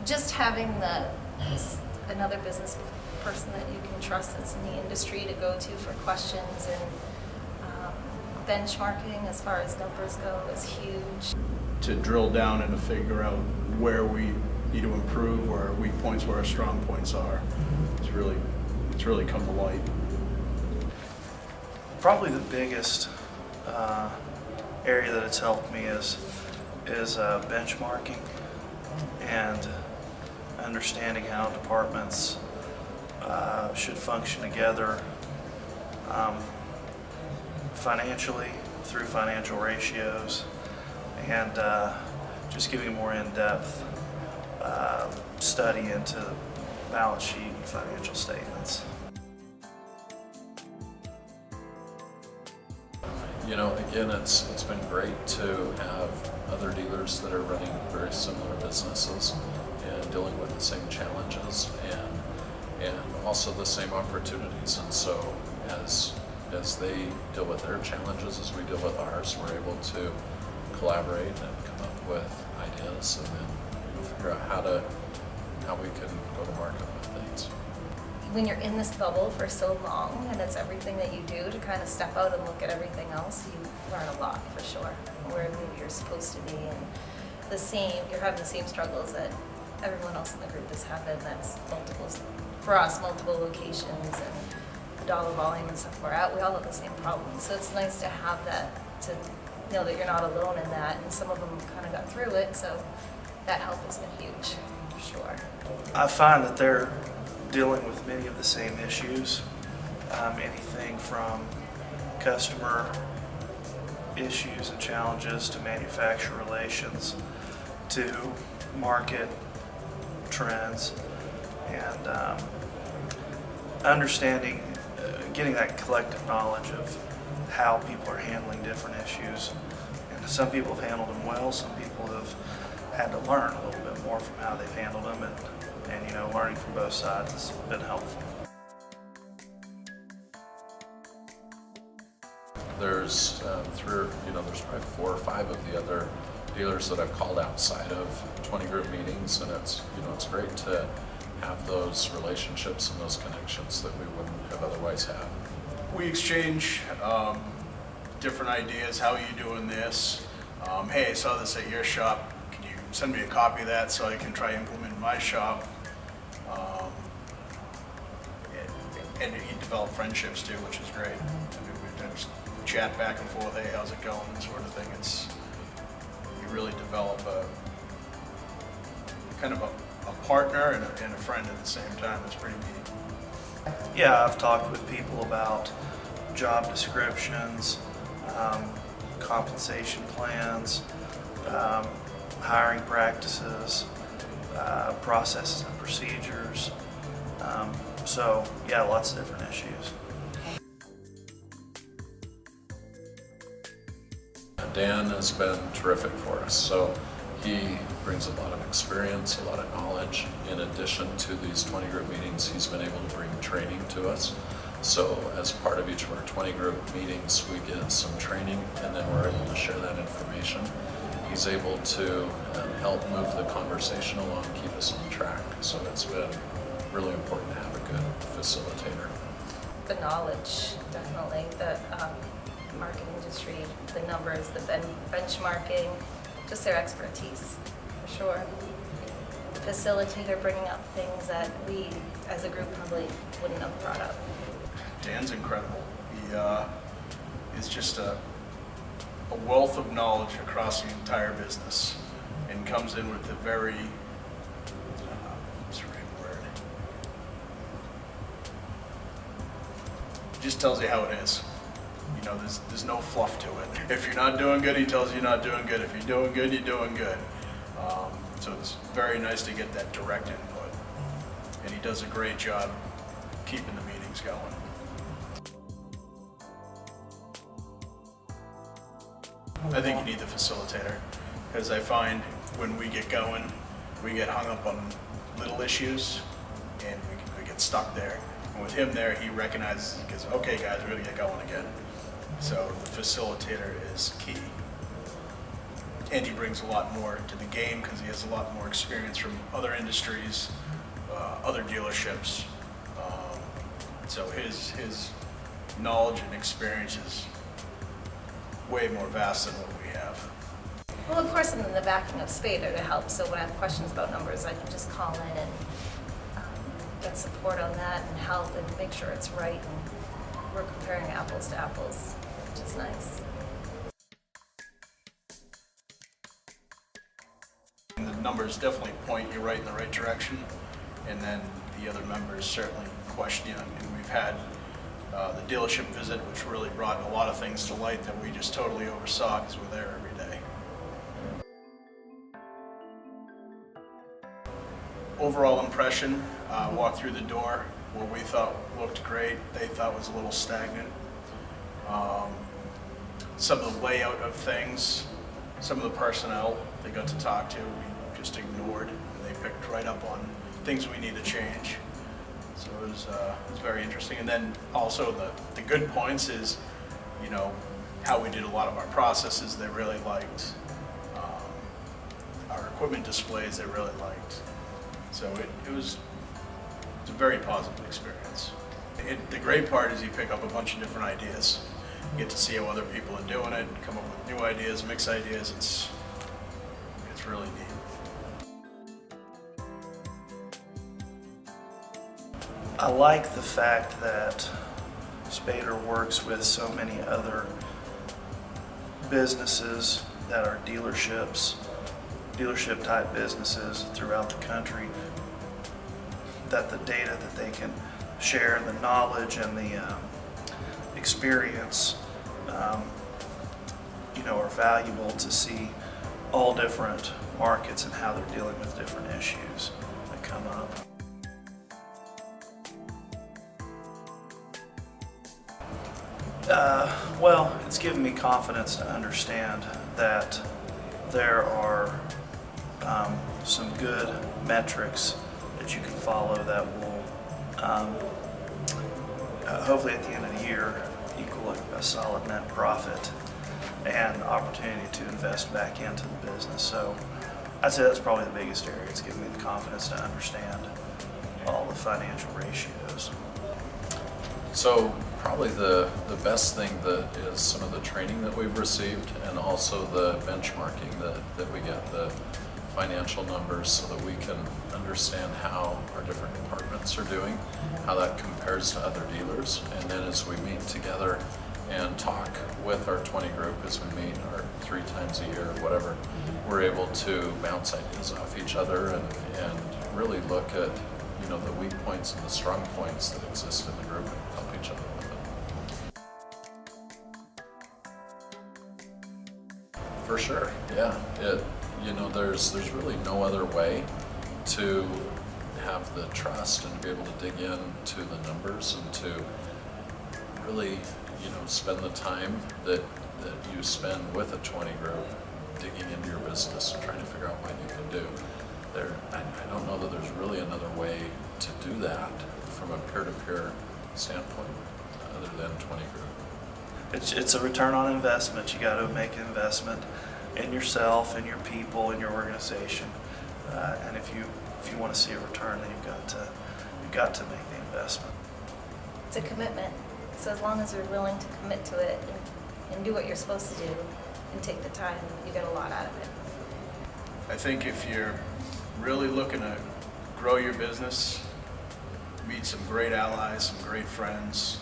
just having another business person that you can trust that's in the industry to go to for questions, and benchmarking as far as numbers go is huge. To drill down and to figure out where we need to improve, where our weak points, where our strong points are. It's really come to light. Probably the biggest area that it's helped me is benchmarking and understanding how departments should function together financially through financial ratios, and just giving a more in-depth study into balance sheet and financial statements. You know, again, it's been great to have other dealers that are running very similar businesses and dealing with the same challenges and also the same opportunities. And so as they deal with their challenges, as we deal with ours, we're able to collaborate and come up with ideas, and then figure out how we can go to market with things. When you're in this bubble for so long, and it's everything that you do, to kind of step out and look at everything else, you learn a lot for sure. Where maybe you're supposed to be, and you're having the same struggles that everyone else in the group is having. That's multiple locations and the dollar volume and stuff we're at. We all have the same problems, so it's nice to have that, to know that you're not alone in that. And some of them kind of got through it, so that help has been huge, for sure. I find that they're dealing with many of the same issues, anything from customer issues and challenges to manufacturer relations to market trends, and understanding, getting that collective knowledge of how people are handling different issues. And some people have handled them well, some people have had to learn a little bit more from how they've handled them, and learning from both sides has been helpful. There's there's probably 4 or 5 of the other dealers that I've called outside of 20 group meetings, and it's great to have those relationships and those connections that we wouldn't have otherwise had. We exchange different ideas. How are you doing this? Hey, I saw this at your shop. Can you send me a copy of that so I can try to implement in my shop? And you develop friendships too, which is great. I mean, we just chat back and forth. Hey, how's it going? Sort of thing. You really develop a kind of a partner and a friend at the same time. It's pretty neat. Yeah, I've talked with people about job descriptions, compensation plans, hiring practices, processes and procedures. So yeah, lots of different issues. Dan has been terrific for us. So he brings a lot of experience, a lot of knowledge. In addition to these 20 group meetings, he's been able to bring training to us. So as part of each of our 20 group meetings, we get some training, and then we're able to share that information. He's able to help move the conversation along, keep us on track. So it's been really important to have a good facilitator. The knowledge, definitely, the market industry, the numbers, the benchmarking, just their expertise, for sure. The facilitator bringing up things that we, as a group, probably wouldn't have brought up. Dan's incredible. He is just a wealth of knowledge across the entire business, and comes in with a very, what's the right word? Just tells you how it is. There's no fluff to it. If you're not doing good, he tells you you're not doing good. If you're doing good, you're doing good. So it's very nice to get that direct input. And he does a great job keeping the meetings going. I think you need the facilitator, because I find when we get going, we get hung up on little issues, and we get stuck there. And with him there, he recognizes, he goes, okay guys, we're gonna get going again. So the facilitator is key. and he brings a lot more to the game because he has a lot more experience from other industries, other dealerships. So his knowledge and experience is way more vast than what we have. Well, of course, I'm in the backing of Spader to help, so when I have questions about numbers, I can just call in and get support on that and help and make sure it's right, and we're comparing apples to apples, which is nice. And the numbers definitely point you right in the right direction, and then the other members certainly question you. And we've had the dealership visit, which really brought a lot of things to light that we just totally oversaw because we're there every day. Overall impression, walked through the door, what we thought looked great, they thought was a little stagnant. Some of the layout of things, some of the personnel they got to talk to, we just ignored, and they picked right up on things we need to change. So it was very interesting. And then also the good points is, you know, how we did a lot of our processes, they really liked. Our equipment displays, they really liked. So it was a very positive experience. The great part is you pick up a bunch of different ideas. You get to see how other people are doing it, come up with new ideas, mix ideas. It's really neat. I like the fact that Spader works with so many other businesses that are dealership type businesses throughout the country, that the data that they can share, the knowledge and the experience, are valuable to see all different markets and how they're dealing with different issues that come up. Well, it's given me confidence to understand that there are some good metrics that you can follow that will hopefully at the end of the year equal a solid net profit and opportunity to invest back into the business. So I'd say that's probably the biggest area. It's given me the confidence to understand all the financial ratios. So probably the best thing that is some of the training that we've received, and also the benchmarking that we get, the financial numbers, so that we can understand how our different departments are doing, how that compares to other dealers. And then as we meet together and talk with our 20 group, as we meet our 3 times a year or whatever, we're able to bounce ideas off each other and really look at the weak points and the strong points that exist in the group and help each other with it. For sure, yeah. There's really no other way to have the trust and be able to dig into the numbers and to really, spend the time that you spend with a 20 group digging into your business and trying to figure out what you can do. I don't know that there's really another way to do that from a peer-to-peer standpoint other than 20 group. It's a return on investment. You got to make an investment in yourself, in your people, in your organization, and if you want to see a return, then you've got to make the investment. It's a commitment, so as long as you're willing to commit to it and do what you're supposed to do and take the time, you get a lot out of it. I think if you're really looking to grow your business, meet some great allies, some great friends,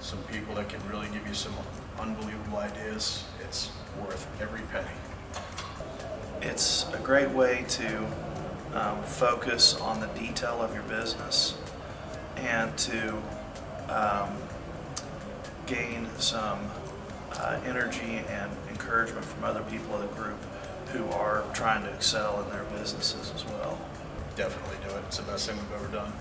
some people that can really give you some unbelievable ideas, it's worth every penny. It's a great way to focus on the detail of your business and to gain some energy and encouragement from other people in the group who are trying to excel in their businesses as well. Definitely do it. It's the best thing we've ever done.